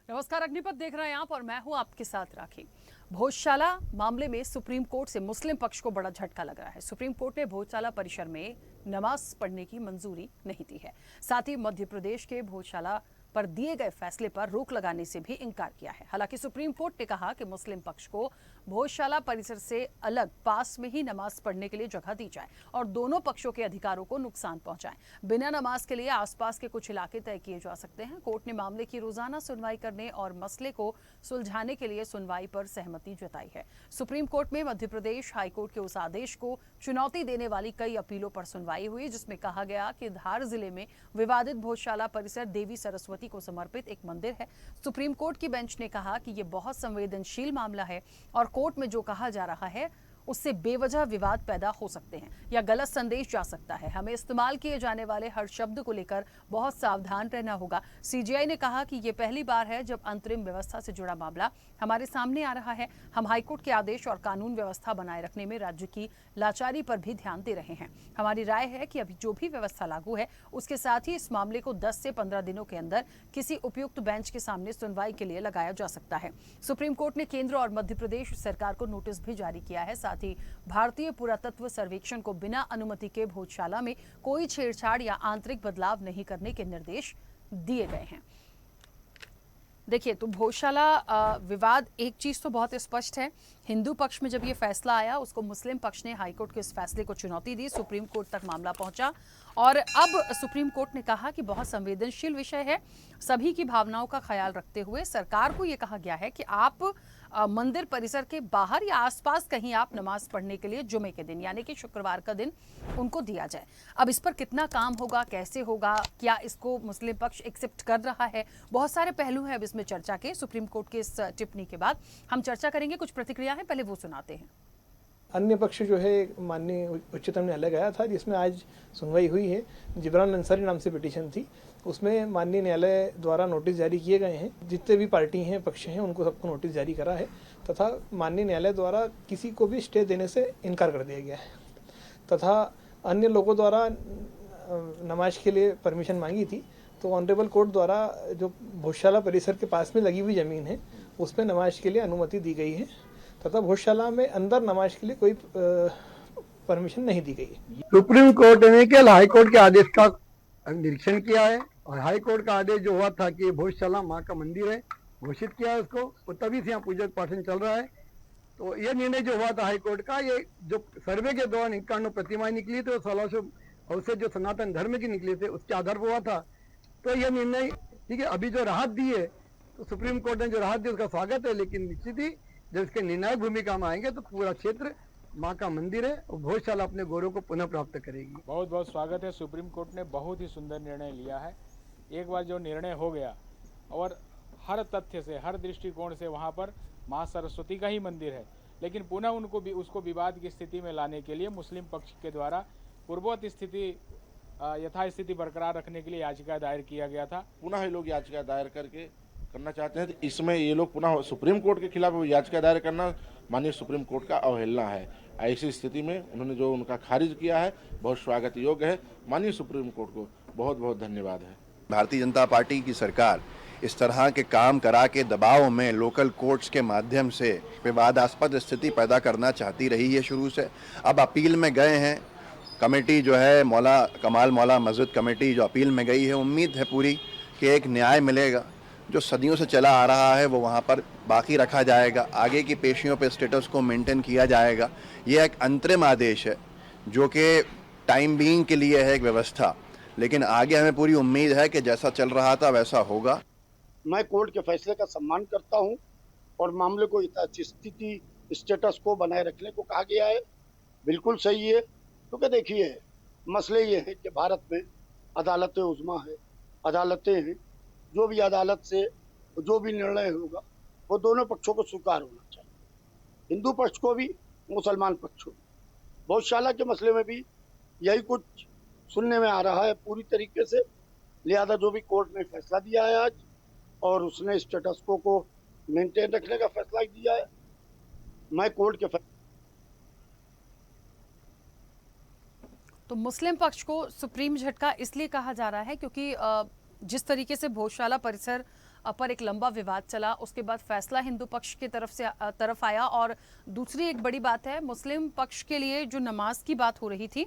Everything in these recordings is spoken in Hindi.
नमस्कार, अग्निपथ देख रहे हैं आप और मैं हूं आपके साथ राखी। भोजशाला मामले में सुप्रीम कोर्ट से मुस्लिम पक्ष को बड़ा झटका लग रहा है। सुप्रीम कोर्ट ने भोजशाला परिसर में नमाज पढ़ने की मंजूरी नहीं दी है। साथ ही मध्य प्रदेश के भोजशाला पर दिए गए फैसले पर रोक लगाने से भी इनकार किया है। हालांकि सुप्रीम कोर्ट ने कहा कि मुस्लिम पक्ष को भोजशाला परिसर से अलग पास में ही नमाज पढ़ने के लिए जगह दी जाए और दोनों पक्षों के अधिकारों को नुकसान पहुंचाए। बिना नमाज के लिए आसपास के कुछ इलाके तय किए जा सकते हैं। कोर्ट ने मामले की रोजाना सुनवाई करने और मसले को सुलझाने के लिए सुनवाई पर सहमति जताई है। सुप्रीम कोर्ट में मध्य प्रदेश हाईकोर्ट के उस आदेश को चुनौती देने वाली कई अपीलों पर सुनवाई हुई, जिसमें कहा गया कि धार जिले में विवादित भोजशाला परिसर देवी सरस्वती को समर्पित एक मंदिर है। सुप्रीम कोर्ट की बेंच ने कहा कि यह बहुत संवेदनशील मामला है और कोर्ट में जो कहा जा रहा है उससे बेवजह विवाद पैदा हो सकते हैं या गलत संदेश जा सकता है। हमें इस्तेमाल किए जाने वाले हर शब्द को लेकर बहुत सावधान रहना होगा। सीजेआई ने कहा कि यह पहली बार है जब अंतरिम व्यवस्था से जुड़ा मामला हमारे सामने आ रहा है। हम हाईकोर्ट के आदेश और कानून व्यवस्था बनाए रखने में राज्य की लाचारी पर भी ध्यान दे रहे हैं। हमारी राय है कि अभी जो भी व्यवस्था लागू है उसके साथ ही इस मामले को 10 से 15 दिनों के अंदर किसी उपयुक्त बेंच के सामने सुनवाई के लिए लगाया जा सकता है। सुप्रीम कोर्ट ने केंद्र और मध्य प्रदेश सरकार को नोटिस भी जारी किया है। साथ ही भारतीय पुरातत्व सर्वेक्षण को बिना अनुमति के भोजशाला में कोई छेड़छाड़ या आंतरिक बदलाव नहीं करने के निर्देश दिए गए हैं। देखिए, तो भोजशाला विवाद, एक चीज तो बहुत स्पष्ट है, हिंदू पक्ष में जब ये फैसला आया उसको मुस्लिम पक्ष ने हाईकोर्ट के इस फैसले को चुनौती दी, सुप्रीम कोर्ट तक मामला पहुंचा और अब सुप्रीम कोर्ट ने कहा कि बहुत संवेदनशील विषय है, सभी की भावनाओं का ख्याल रखते हुए सरकार को ये कहा गया है कि आप मंदिर परिसर के बाहर या आसपास कहीं आप नमाज पढ़ने के लिए जुमे के दिन यानी कि शुक्रवार का दिन उनको दिया जाए। अब इस पर कितना काम होगा, कैसे होगा, क्या इसको मुस्लिम पक्ष एक्सेप्ट कर रहा है, बहुत सारे पहलू हैं अब इसमें चर्चा के। सुप्रीम कोर्ट के इस टिप्पणी के बाद हम चर्चा करेंगे। कुछ प्रतिक्रिया है, पहले वो सुनाते हैं। अन्य पक्ष जो है माननीय उच्चतम न्यायालय गया था, जिसमें आज सुनवाई हुई है। जिब्रान अंसारी नाम से पिटीशन थी, उसमें माननीय न्यायालय द्वारा नोटिस जारी किए गए हैं। जितने भी पार्टी हैं, पक्ष हैं, उनको सबको नोटिस जारी करा है तथा माननीय न्यायालय द्वारा किसी को भी स्टे देने से इनकार कर दिया गया है तथा अन्य लोगों द्वारा नमाज के लिए परमिशन मांगी थी, तो ऑनरेबल कोर्ट द्वारा जो भोजशाला परिसर के पास में लगी हुई ज़मीन है उसमें नमाज के लिए अनुमति दी गई है तथा भोजशाला में अंदर नमाज के लिए कोई परमिशन नहीं दी गई है। सुप्रीम कोर्ट ने केवल हाई कोर्ट के आदेश का निरीक्षण किया है और हाई कोर्ट का आदेश जो हुआ था कि भोजशाला माँ का मंदिर है, घोषित किया है उसको, और तभी से यहाँ पूजन पाठन चल रहा है। तो यह निर्णय जो हुआ था हाई कोर्ट का, ये जो सर्वे के दौरान 91 प्रतिमाएं निकली थी और 1600 अवशेष जो सनातन धर्म की निकले थे उसके आधार पर हुआ था। तो यह निर्णय ठीक है, अभी जो राहत दी है तो सुप्रीम कोर्ट ने जो राहत दी उसका स्वागत है, लेकिन निश्चित ही जब इसके निर्णायक भूमिका में आएंगे तो पूरा क्षेत्र माँ का मंदिर है और भोजशाला अपने गौरव को पुनः प्राप्त करेगी। बहुत बहुत स्वागत है। सुप्रीम कोर्ट ने बहुत ही सुंदर निर्णय लिया है। एक बार जो निर्णय हो गया और हर तथ्य से, हर दृष्टिकोण से वहाँ पर माँ सरस्वती का ही मंदिर है, लेकिन पुनः उनको भी उसको विवाद की स्थिति में लाने के लिए मुस्लिम पक्ष के द्वारा पूर्ववत स्थिति यथास्थिति बरकरार रखने के लिए याचिका दायर किया गया था। पुनः ये लोग याचिका दायर करना चाहते हैं, तो इसमें ये लोग पुनः सुप्रीम कोर्ट के खिलाफ याचिका दायर करना माननीय सुप्रीम कोर्ट का अवहेलना है। ऐसी स्थिति में उन्होंने जो उनका खारिज किया है बहुत स्वागत योग्य है। माननीय सुप्रीम कोर्ट को बहुत बहुत धन्यवाद है। भारतीय जनता पार्टी की सरकार इस तरह के काम करा के दबाव में लोकल कोर्ट्स के माध्यम से विवादास्पद स्थिति पैदा करना चाहती रही है शुरू से। अब अपील में गए हैं, कमेटी जो है कमाल मौला मस्जिद कमेटी जो अपील में गई है, उम्मीद है पूरी कि एक न्याय मिलेगा। जो सदियों से चला आ रहा है वो वहाँ पर बाकी रखा जाएगा, आगे की पेशियों पे स्टेटस को मेंटेन किया जाएगा। ये एक अंतरिम आदेश है जो कि टाइम बीइंग के लिए है एक व्यवस्था, लेकिन आगे हमें पूरी उम्मीद है कि जैसा चल रहा था वैसा होगा। मैं कोर्ट के फैसले का सम्मान करता हूं और मामले को स्थिति स्टेटस को बनाए रखने को कहा गया है, बिल्कुल सही है। क्योंकि देखिए, मसले ये है कि भारत में अदालत उज़्मा है, अदालतें हैं, जो भी अदालत से जो भी निर्णय होगा वो दोनों पक्षों को स्वीकार होना चाहिए, हिंदू पक्ष को भी, मुसलमान पक्ष को भी। भोजशाला के मसले में भी यही कुछ सुनने में आ रहा है पूरी तरीके से। लिहाजा जो भी कोर्ट ने फैसला दिया है आज, और उसने स्टेटस को मेंटेन रखने का फैसला दिया है, मैं कोर्ट के तो मुस्लिम पक्ष को सुप्रीम झटका इसलिए कहा जा रहा है क्योंकि जिस तरीके से भोजशाला परिसर पर एक लंबा विवाद चला। उसके बाद फैसला हिंदू पक्ष की तरफ आया। और दूसरी एक बड़ी बात है, मुस्लिम पक्ष के लिए जो नमाज की बात हो रही थी,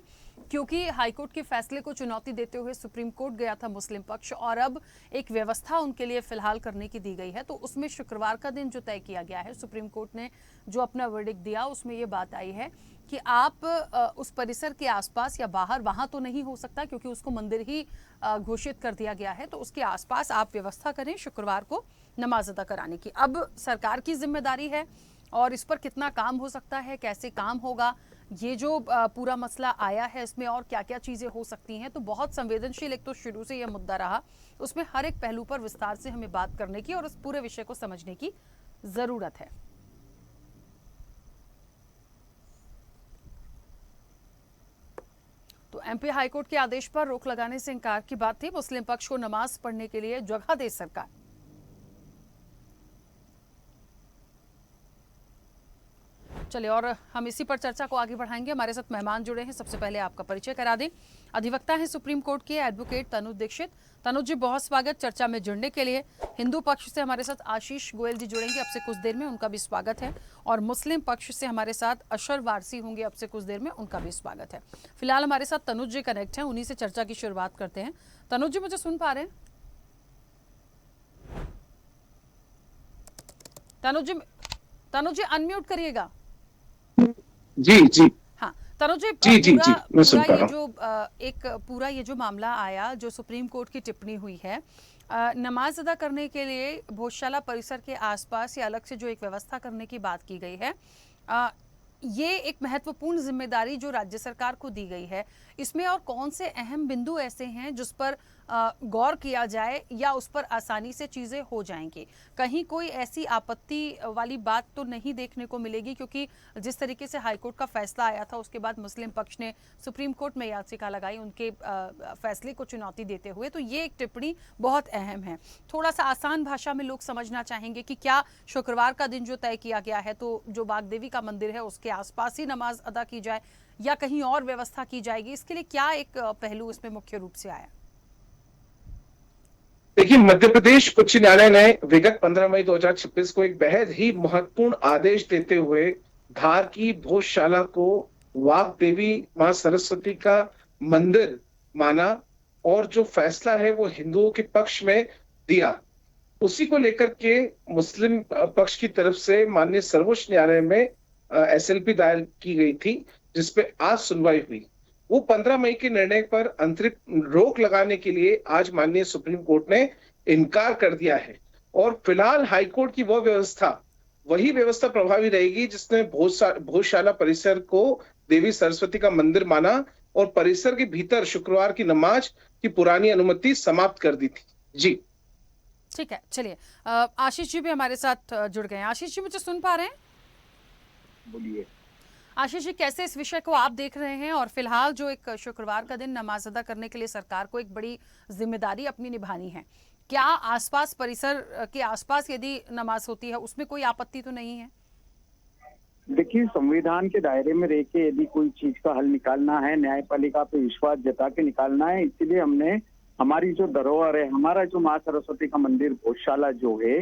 क्योंकि हाईकोर्ट के फैसले को चुनौती देते हुए सुप्रीम कोर्ट गया था मुस्लिम पक्ष, और अब एक व्यवस्था उनके लिए फिलहाल करने की दी गई है। तो उसमें शुक्रवार का दिन जो तय किया गया है, सुप्रीम कोर्ट ने जो अपना वर्डिक्ट दिया, उसमें ये बात आई है कि आप उस परिसर के आसपास या बाहर, वहां तो नहीं हो सकता क्योंकि उसको मंदिर ही घोषित कर दिया गया है, तो उसके आसपास आप व्यवस्था करें शुक्रवार को नमाज अदा कराने की। अब सरकार की जिम्मेदारी है, और इस पर कितना काम हो सकता है, कैसे काम होगा, ये जो पूरा मसला आया है, इसमें और क्या क्या चीजें हो सकती हैं, तो बहुत संवेदनशील एक तो शुरू से यह मुद्दा रहा। उसमें हर एक पहलू पर विस्तार से हमें बात करने की और उस पूरे विषय को समझने की जरूरत है। तो एमपी हाईकोर्ट के आदेश पर रोक लगाने से इंकार की बात थी। मुस्लिम पक्ष को नमाज पढ़ने के लिए जगह दे सरकार। चलिए, और हम इसी पर चर्चा को आगे बढ़ाएंगे। हमारे साथ मेहमान जुड़े हैं, सबसे पहले आपका परिचय करा दें। अधिवक्ता हैं सुप्रीम कोर्ट के एडवोकेट तनुज दीक्षित। तनुज जी, बहुत स्वागत चर्चा में जुड़ने के लिए। हिंदू पक्ष से हमारे साथ आशीष गोयल जी जुड़ेंगे अब से कुछ देर में, उनका भी स्वागत है। और मुस्लिम पक्ष से हमारे साथ अशर वारसी होंगे अब से कुछ देर में, उनका भी स्वागत है। फिलहाल हमारे साथ तनुज जी कनेक्ट हैं, उन्हीं से चर्चा की शुरुआत करते हैं। तनुज जी, मुझे सुन पा रहे हैं? तनुज जी अनम्यूट करिएगा। जी हाँ, तनुज जी, जी मैं सुन पा रहा पूरा ये जो मामला आया, जो सुप्रीम कोर्ट की टिप्पणी हुई है, नमाज अदा करने के लिए भोजशाला परिसर के आसपास या अलग से जो एक व्यवस्था करने की बात की गई है, ये एक महत्वपूर्ण जिम्मेदारी जो राज्य सरकार को दी गई है, इसमें और कौन से अहम बिंदु ऐसे हैं जिस पर गौर किया जाए या उस पर आसानी से चीजें हो जाएंगी? कहीं कोई ऐसी आपत्ति वाली बात तो नहीं देखने को मिलेगी, क्योंकि जिस तरीके से हाईकोर्ट का फैसला आया था उसके बाद मुस्लिम पक्ष ने सुप्रीम कोर्ट में याचिका लगाई उनके फैसले को चुनौती देते हुए। तो ये एक टिप्पणी बहुत अहम है। थोड़ा सा आसान भाषा में लोग समझना चाहेंगे कि क्या शुक्रवार का दिन जो तय किया गया है, तो जो बागदेवी का मंदिर है उसके आसपास ही नमाज अदा की जाए या कहीं और व्यवस्था की जाएगी? इसके लिए क्या एक पहलू इसमें मुख्य रूप से आया? देखिए, मध्य प्रदेश उच्च न्यायालय ने विगत 15 मई 2026 को एक बेहद ही महत्वपूर्ण आदेश देते हुए धार की भोजशाला को वाग देवी मां सरस्वती का मंदिर माना, और जो फैसला है वो हिंदुओं के पक्ष में दिया। उसी को लेकर के मुस्लिम पक्ष की तरफ से माननीय सर्वोच्च न्यायालय में SLP दायर की गई थी, जिसपे आज सुनवाई हुई। वो 15 मई के निर्णय पर अंतरिम रोक लगाने के लिए आज माननीय सुप्रीम कोर्ट ने इनकार कर दिया है, और फिलहाल हाईकोर्ट की वही व्यवस्था प्रभावी रहेगी जिसने भोजशाला परिसर को देवी सरस्वती का मंदिर माना और परिसर के भीतर शुक्रवार की नमाज की पुरानी अनुमति समाप्त कर दी थी। जी ठीक है, चलिए आशीष जी भी हमारे साथ जुड़ गए हैं। आशीष जी, मुझे सुन पा रहे हैं? बोलिए आशीष जी, कैसे इस विषय को आप देख रहे हैं? और फिलहाल जो एक शुक्रवार का दिन नमाज अदा करने के लिए सरकार को एक बड़ी जिम्मेदारी अपनी निभानी है, क्या आसपास परिसर के आसपास यदि नमाज होती है उसमें कोई आपत्ति तो नहीं है? देखिए, संविधान के दायरे में रह के यदि कोई चीज का हल निकालना है, न्यायपालिका पे विश्वास जता के निकालना है, इसीलिए हमने हमारी जो धरोहर है, हमारा जो माँ सरस्वती का मंदिर भोजशाला जो है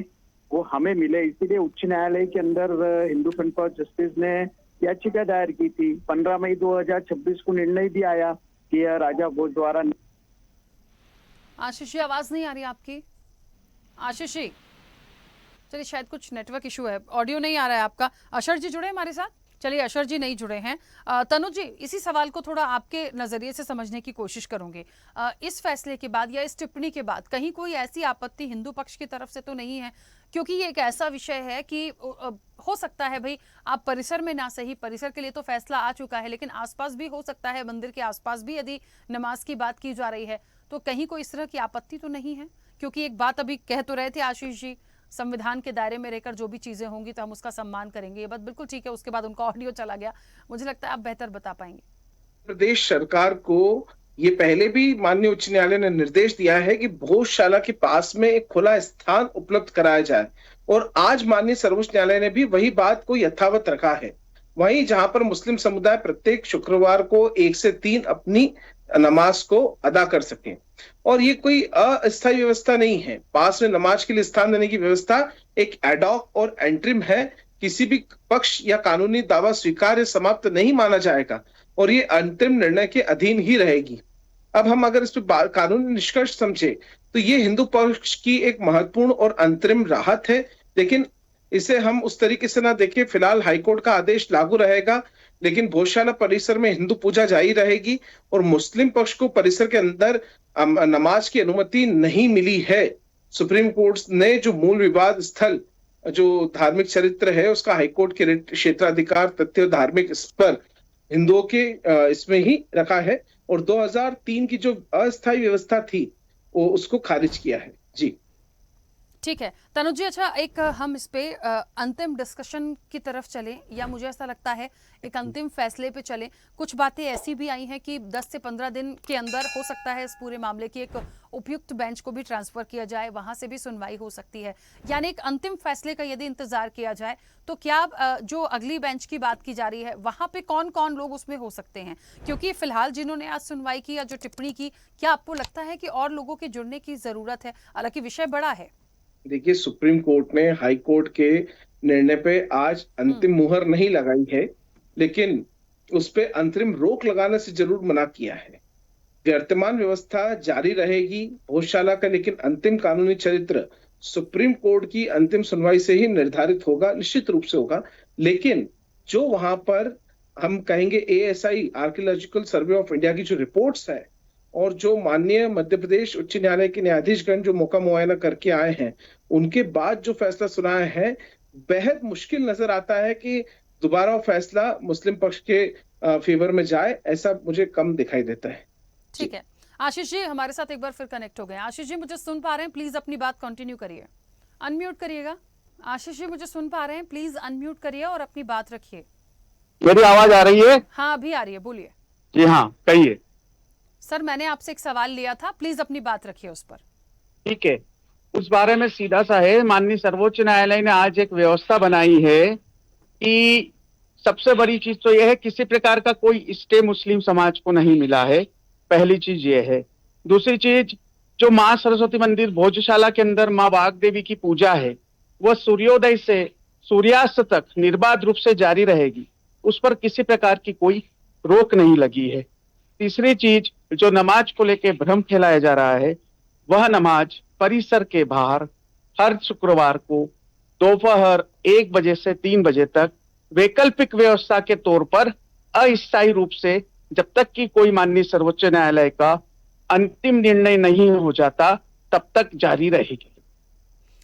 वो हमें मिले, इसीलिए उच्च न्यायालय के अंदर हिंदू फ्रंट फॉर जस्टिस ने याचिका दायर की थी। 15 मई 2026 को निर्णय भी आया कि राजा भोज द्वारा। आशीष जी, आवाज नहीं आ रही आपकी। आशीष जी, चलिए शायद कुछ नेटवर्क इशू है, ऑडियो नहीं आ रहा है आपका। अशर जी जुड़े हमारे साथ? चलिए, अशर जी नहीं जुड़े हैं। तनुज जी, इसी सवाल को थोड़ा आपके नजरिए से समझने की कोशिश करूंगी। इस फैसले के बाद या इस टिप्पणी के बाद कहीं कोई ऐसी आपत्ति हिंदू पक्ष की तरफ से तो नहीं है? क्योंकि ये एक ऐसा विषय है कि हो सकता है भाई आप परिसर में ना सही, परिसर के लिए तो फैसला आ चुका है, लेकिन आसपास भी हो सकता है, मंदिर के आसपास भी यदि नमाज की बात की जा रही है तो कहीं कोई इस तरह की आपत्ति तो नहीं है? क्योंकि एक बात अभी कह तो रहे थे आशीष जी, संविधान के दायरे में रहकर जो भी चीजें होंगी तो हम उसका सम्मान करेंगे, ये बात बिल्कुल ठीक है। उसके बाद उनका ऑडियो चला गया, मुझे लगता है आप बेहतर बता पाएंगे। प्रदेश सरकार को ये पहले भी माननीय उच्च न्यायालय ने निर्देश दिया है कि भोजशाला के पास में एक खुला स्थान उपलब्ध कराया जाए, और आज माननीय सर्वोच्च न्यायालय ने भी वही बात को यथावत रखा है। वहीं जहां पर मुस्लिम समुदाय प्रत्येक शुक्रवार को 1 से 3 अपनी नमाज को अदा कर सकें। और ये कोई अस्थायी व्यवस्था नहीं है, पास में नमाज के लिए स्थान देने की व्यवस्था एक एडॉक और एंट्रिम है। किसी भी पक्ष या कानूनी दावा स्वीकार्य समाप्त नहीं माना जाएगा और ये अंतिम निर्णय के अधीन ही रहेगी। अब हम अगर इस पर कानूनी निष्कर्ष समझे तो ये हिंदू पक्ष की एक महत्वपूर्ण और अंतरिम राहत है, लेकिन इसे हम उस तरीके से ना देखें। फिलहाल हाईकोर्ट का आदेश लागू रहेगा, लेकिन भोजशाला परिसर में हिंदू पूजा जारी रहेगी और मुस्लिम पक्ष को परिसर के अंदर नमाज की अनुमति नहीं मिली है। सुप्रीम कोर्ट ने जो मूल विवाद स्थल जो धार्मिक चरित्र है उसका हाईकोर्ट के क्षेत्राधिकार तथ्य धार्मिक इस पर हिंदुओं के इसमें ही रखा है और 2003 की जो अस्थायी व्यवस्था थी वो उसको खारिज किया है। जी ठीक है तनुज जी, अच्छा एक हम इस पे अंतिम डिस्कशन की तरफ चलें या मुझे ऐसा लगता है एक अंतिम फैसले पे चलें। कुछ बातें ऐसी भी आई हैं कि 10 से 15 दिन के अंदर हो सकता है इस पूरे मामले की एक उपयुक्त बेंच को भी ट्रांसफर किया जाए, वहां से भी सुनवाई हो सकती है। यानी एक अंतिम फैसले का यदि इंतजार किया जाए तो क्या जो अगली बेंच की बात की जा रही है वहां पे कौन कौन लोग उसमें हो सकते हैं? क्योंकि फिलहाल जिन्होंने आज सुनवाई की या जो टिप्पणी की, क्या आपको लगता है कि और लोगों के जुड़ने की जरूरत है? हालांकि विषय बड़ा है। देखिए, सुप्रीम कोर्ट ने हाई कोर्ट के निर्णय पे आज अंतिम मुहर नहीं लगाई है, लेकिन उस पे अंतरिम रोक लगाने से जरूर मना किया है। वर्तमान व्यवस्था जारी रहेगी भोजशाला का, लेकिन अंतिम कानूनी चरित्र सुप्रीम कोर्ट की अंतिम सुनवाई से ही निर्धारित होगा, निश्चित रूप से होगा। लेकिन जो वहां पर हम कहेंगे ASI archaeological survey of India की जो रिपोर्ट्स है और जो माननीय मध्य प्रदेश उच्च न्यायालय के न्यायाधीशगण जो मौका मुआयना करके आए हैं, उनके बाद जो फैसला सुनाया है, बेहद मुश्किल नजर आता है कि दोबारा वो फैसला मुस्लिम पक्ष के फेवर में जाए, ऐसा मुझे कम दिखाई देता है। ठीक है, आशीष जी हमारे साथ एक बार फिर कनेक्ट हो गए। आशीष जी मुझे सुन पा रहे हैं? प्लीज अपनी बात कंटिन्यू करिए, अनम्यूट करिएगा। आशीष जी मुझे सुन पा रहे हैं? प्लीज अनम्यूट करिए और अपनी बात रखिए। मेरी आवाज आ रही है? हाँ अभी आ रही है, बोलिए। जी हाँ, कहिए। सर मैंने आपसे एक सवाल लिया था, प्लीज अपनी बात रखिए उस पर। ठीक है, उस बारे में सीधा सा है, माननीय सर्वोच्च न्यायालय ने आज एक व्यवस्था बनाई है कि सबसे बड़ी चीज तो यह है किसी प्रकार का कोई स्टे मुस्लिम समाज को नहीं मिला है, पहली चीज ये है। दूसरी चीज, जो माँ सरस्वती मंदिर भोजशाला के अंदर माँ वाग देवी की पूजा है वह सूर्योदय से सूर्यास्त तक निर्बाध रूप से जारी रहेगी, उस पर किसी प्रकार की कोई रोक नहीं लगी है। तीसरी चीज, जो नमाज को लेकर भ्रम फैलाया जा रहा है, वह नमाज परिसर के बाहर हर शुक्रवार को दोपहर 1 बजे से 3 बजे तक वैकल्पिक व्यवस्था के तौर पर अस्थायी रूप से, जब तक कि कोई माननीय सर्वोच्च न्यायालय का अंतिम निर्णय नहीं हो जाता, तब तक जारी रहेगी।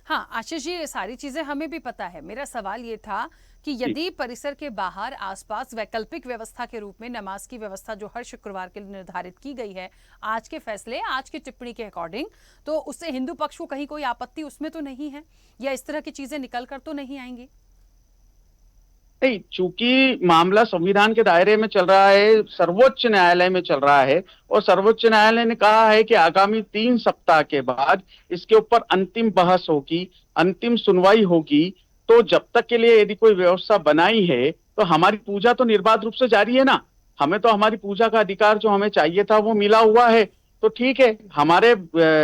हाँ आशीष जी, ये सारी चीजें हमें भी पता है। मेरा सवाल ये था कि यदि परिसर के बाहर आसपास वैकल्पिक व्यवस्था के रूप में नमाज की व्यवस्था जो हर शुक्रवार के लिए निर्धारित की गई है आज के फैसले, आज की टिप्पणी के अकॉर्डिंग, तो उससे हिंदू पक्ष को कहीं कोई आपत्ति उसमें तो नहीं है, या इस तरह की चीजें निकल कर तो नहीं आएंगी? नहीं, चूंकि मामला संविधान के दायरे में चल रहा है, सर्वोच्च न्यायालय में चल रहा है और सर्वोच्च न्यायालय ने कहा है कि आगामी 3 सप्ताह के बाद इसके ऊपर अंतिम बहस होगी, अंतिम सुनवाई होगी। तो जब तक के लिए यदि कोई व्यवस्था बनाई है तो हमारी पूजा तो निर्बाध रूप से जारी है ना, हमें तो हमारी पूजा का अधिकार जो हमें चाहिए था वो मिला हुआ है। तो ठीक है, हमारे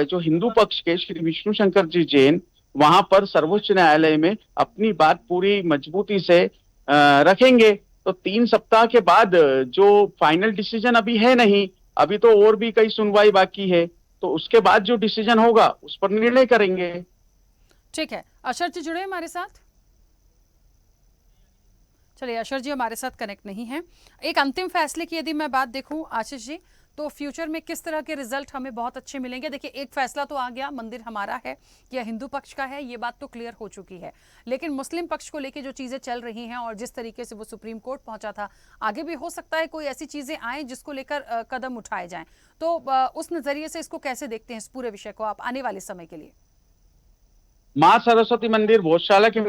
जो हिंदू पक्ष के श्री विष्णु शंकर जी जैन वहां पर सर्वोच्च न्यायालय में अपनी बात पूरी मजबूती से रखेंगे। तो 3 सप्ताह के बाद जो फाइनल डिसीजन अभी है नहीं, अभी तो और भी कई सुनवाई बाकी है, तो उसके बाद जो डिसीजन होगा उस पर निर्णय करेंगे। ठीक है, अशर जी जुड़े हमारे साथ। चलिए, अशर जी हमारे साथ कनेक्ट नहीं है। एक अंतिम फैसले की यदि मैं बात देखूं आशीष जी, तो फ्यूचर में किस तरह के रिजल्ट हमें बहुत अच्छे मिलेंगे? देखिए, एक फैसला तो आ गया, मंदिर हमारा है या हिंदू पक्ष का है, ये बात तो क्लियर हो चुकी है। लेकिन मुस्लिम पक्ष को लेके जो चीजें चल रही हैं और जिस तरीके से वो सुप्रीम कोर्ट पहुंचा था, आगे भी हो सकता है कोई ऐसी चीजें आए जिसको लेकर कदम उठाए जाएं। तो उस नजरिए से इसको कैसे देखते हैं इस पूरे विषय को आप आने वाले समय के लिए? माँ सरस्वती मंदिर भोजशाला के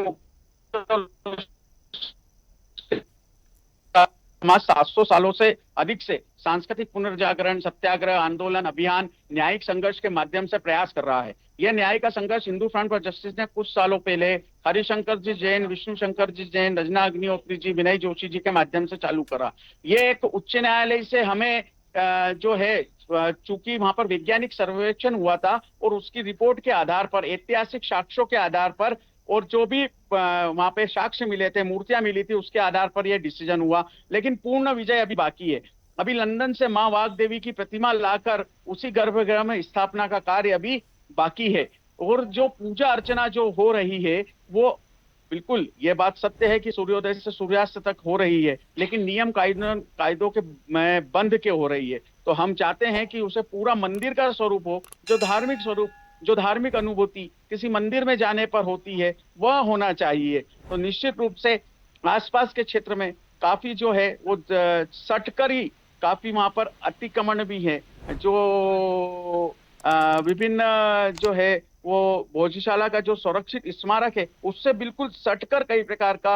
700 सालों से अधिक से सांस्कृतिक पुनर्जागरण, सत्याग्रह, आंदोलन, अभियान, न्यायिक संघर्ष के माध्यम से प्रयास कर रहा है। यह न्याय का संघर्ष हिंदू फ्रंट फॉर जस्टिस ने कुछ सालों पहले हरिशंकर जी जैन, विष्णु शंकर जी जैन, रजना अग्निहोत्री जी, विनय जोशी जी के माध्यम से चालू करा। ये एक उच्च न्यायालय से हमें जो है चूंकि वहां पर वैज्ञानिक सर्वेक्षण हुआ था और उसकी रिपोर्ट के आधार पर, ऐतिहासिक साक्ष्यों के आधार पर और जो भी वहां पे साक्ष्य मिले थे, मूर्तियां मिली थी, उसके आधार पर यह डिसीजन हुआ। लेकिन पूर्ण विजय अभी बाकी है। अभी लंदन से मां वाग देवी की प्रतिमा लाकर उसी गर्भगृह में स्थापना का कार्य अभी बाकी है। और जो पूजा अर्चना जो हो रही है वो बिल्कुल ये बात सत्य है कि सूर्योदय से सूर्यास्त तक हो रही है, लेकिन नियम कायदों के बंध के हो रही है। तो हम चाहते हैं कि उसे पूरा मंदिर का स्वरूप हो, जो धार्मिक स्वरूप, जो धार्मिक अनुभूति किसी मंदिर में जाने पर होती है वह होना चाहिए। तो निश्चित रूप से आसपास के क्षेत्र में काफी जो है वो सटकर ही काफी वहां पर अतिक्रमण भी है, जो विभिन्न जो है वो भोजशाला का जो संरक्षित स्मारक है उससे बिल्कुल सटकर कई प्रकार का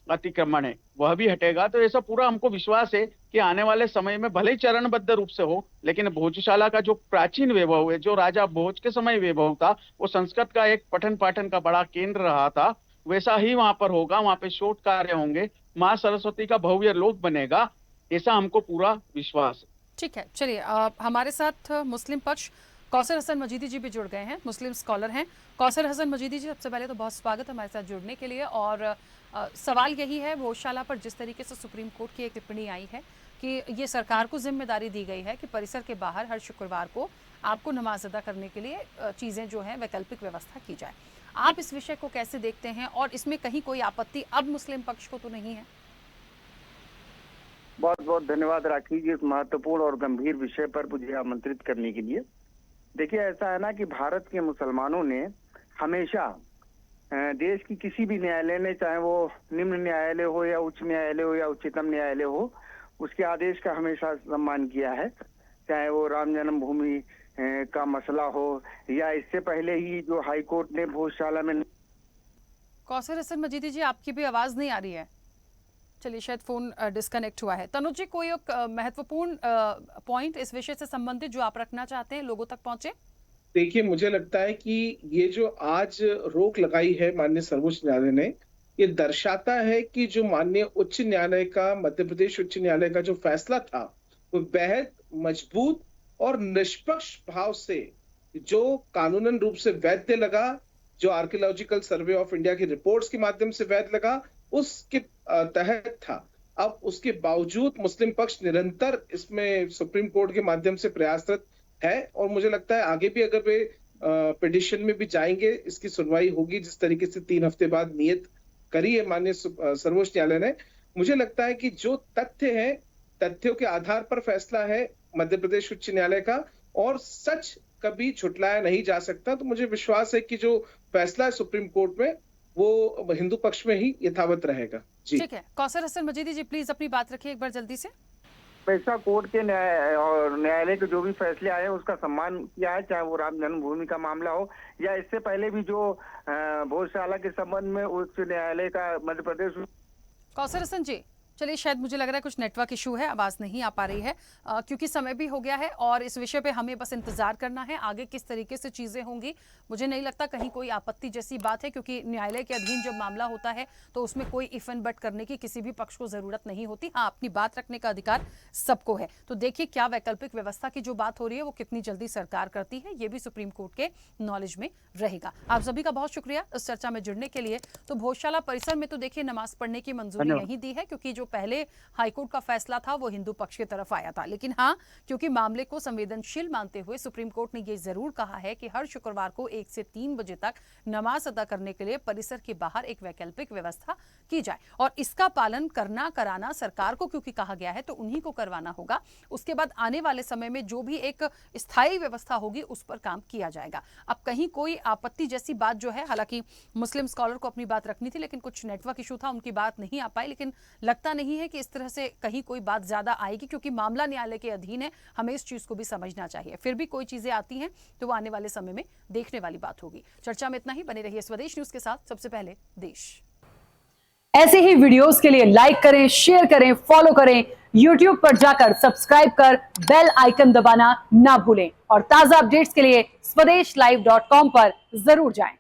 अतिक्रमण है, वह भी हटेगा। तो ऐसा पूरा हमको विश्वास है कि आने वाले समय में भले ही चरणबद्ध रूप से हो, लेकिन भोजशाला का जो प्राचीन वैभव है, जो राजा भोज के समय वैभव था, वो संस्कृत का एक पठन पाठन का बड़ा केंद्र रहा था, वैसा ही वहां पर होगा। वहां पे शोध कार्य होंगे, माँ सरस्वती का भव्य लोक बनेगा, ऐसा हमको पूरा विश्वास है। ठीक है, चलिए हमारे साथ मुस्लिम पक्ष कौसर हसन मजीदी जी भी जुड़ गए हैं, मुस्लिम स्कॉलर हैं। कौसर हसन मजीदी जी, सबसे पहले तो बहुत स्वागत है हमारे साथ जुड़ने के लिए। और सवाल यही है, भोजशाला पर जिस तरीके से सुप्रीम कोर्ट की एक टिप्पणी आई है कि ये सरकार को जिम्मेदारी दी गई है कि परिसर के बाहर हर शुक्रवार को आपको नमाज अदा करने के लिए चीज़ें जो हैं वैकल्पिक व्यवस्था की जाए, आप इस विषय को कैसे देखते हैं और इसमें कहीं कोई आपत्ति अब मुस्लिम पक्ष को तो नहीं है? बहुत बहुत धन्यवाद राखी जी, इस महत्वपूर्ण और गंभीर विषय पर मुझे आमंत्रित करने के लिए। देखिए, ऐसा है ना कि भारत के मुसलमानों ने हमेशा देश की किसी भी न्यायालय ने, चाहे वो निम्न न्यायालय हो या उच्च न्यायालय हो या उच्चतम न्यायालय हो, उसके आदेश का हमेशा सम्मान किया है। चाहे वो राम जन्मभूमि का मसला हो या इससे पहले ही जो हाई कोर्ट ने भोजशाला में। कौसर हसन मजीदी जी, आपकी भी आवाज नहीं आ रही है, चलिए शायद फोन डिस्कनेक्ट हुआ है। तनुज जी, कोई एक महत्वपूर्ण पॉइंट इस विषय से संबंधित जो आप रखना चाहते हैं, लोगों तक पहुंचे? देखिए, मुझे लगता है कि ये जो आज रोक लगाई है माननीय सर्वोच्च न्यायालय ने, ये दर्शाता है कि जो माननीय उच्च न्यायालय का, मध्य प्रदेश उच्च न्यायालय का जो फैसला था, वो बेहद मजबूत और निष्पक्ष भाव से, जो कानूनन रूप से वैध लगा, जो आर्कियोलॉजिकल सर्वे ऑफ इंडिया की रिपोर्ट्स के माध्यम से वैध लगा, उसके तहत था। अब उसके बावजूद मुस्लिम पक्ष निरंतर इसमें सुप्रीम कोर्ट के माध्यम से प्रयासरत है और मुझे लगता है आगे भी अगर वे पिटिशन में भी जाएंगे, इसकी सुनवाई होगी जिस तरीके से 3 हफ्ते बाद नियत करी है माननीय सर्वोच्च न्यायालय ने। मुझे लगता है कि जो तथ्य है, तथ्यों के आधार पर फैसला है मध्य प्रदेश उच्च न्यायालय का और सच कभी झुटलाया नहीं जा सकता। तो मुझे विश्वास है कि जो फैसला है सुप्रीम कोर्ट में वो हिंदू पक्ष में ही यथावत रहेगा। जी ठीक है, कौसर हसन मजीदी जी प्लीज अपनी बात रखिए एक बार जल्दी से। पैसा कोर्ट के न्यायालय के जो भी फैसले आए हैं उसका सम्मान किया है, चाहे वो राम जन्मभूमि का मामला हो या इससे पहले भी जो भोजशाला के संबंध में उच्च न्यायालय का मध्य प्रदेश। कौसर हसन जी, चलिए शायद मुझे लग रहा है कुछ नेटवर्क इशू है, आवाज़ नहीं आ पा रही है क्योंकि समय भी हो गया है और इस विषय पे हमें बस इंतजार करना है आगे किस तरीके से चीज़ें होंगी। मुझे नहीं लगता कहीं कोई आपत्ति जैसी बात है, क्योंकि न्यायालय के अधीन जब मामला होता है तो उसमें कोई इफ एंड बट करने की किसी भी पक्ष को ज़रूरत नहीं होती। हाँ, अपनी बात रखने का अधिकार सबको है। तो देखिए क्या वैकल्पिक व्यवस्था की जो बात हो रही है वो कितनी जल्दी सरकार करती है, ये भी सुप्रीम कोर्ट के नॉलेज में रहेगा। आप सभी का बहुत शुक्रिया इस चर्चा में जुड़ने के लिए। तो भोजशाला परिसर में तो देखिए नमाज पढ़ने की मंजूरी नहीं दी है, क्योंकि जो पहले हाईकोर्ट का फैसला था वो हिंदू पक्ष की तरफ आया था। लेकिन हाँ, क्योंकि मामले को संवेदनशील मानते हुए सुप्रीम कोर्ट ने ये जरूर कहा है कि हर शुक्रवार को 1 से 3 बजे तक नमाज अदा करने के लिए परिसर के बाहर एक वैकल्पिक व्यवस्था की जाए और इसका पालन करना कराना सरकार को क्योंकि कहा गया है तो उन्हीं को करवाना होगा। उसके बाद आने वाले समय में जो भी एक स्थायी व्यवस्था होगी उस पर काम किया जाएगा। अब कहीं कोई आपत्ति जैसी बात जो है, हालांकि मुस्लिम स्कॉलर को अपनी बात रखनी थी लेकिन कुछ नेटवर्क इशू था, उनकी बात नहीं आ पाई, लेकिन लगता नहीं है कि इस तरह से कहीं कोई बात ज्यादा आएगी, क्योंकि मामला न्यायालय के अधीन है। हमें इस चीज को भी समझना चाहिए। फिर भी कोई चीजें आती हैं तो वो आने वाले समय में देखने वाली बात होगी। चर्चा में इतना ही, बने रहिए स्वदेश न्यूज के साथ। सबसे पहले देश। ऐसे ही वीडियोस के लिए लाइक करें, शेयर करें, फॉलो करें, YouTube पर जाकर सब्सक्राइब कर बेल आइकन दबाना ना भूलें और ताजा अपडेट्स के लिए स्वदेशलाइव.com पर जरूर जाएं।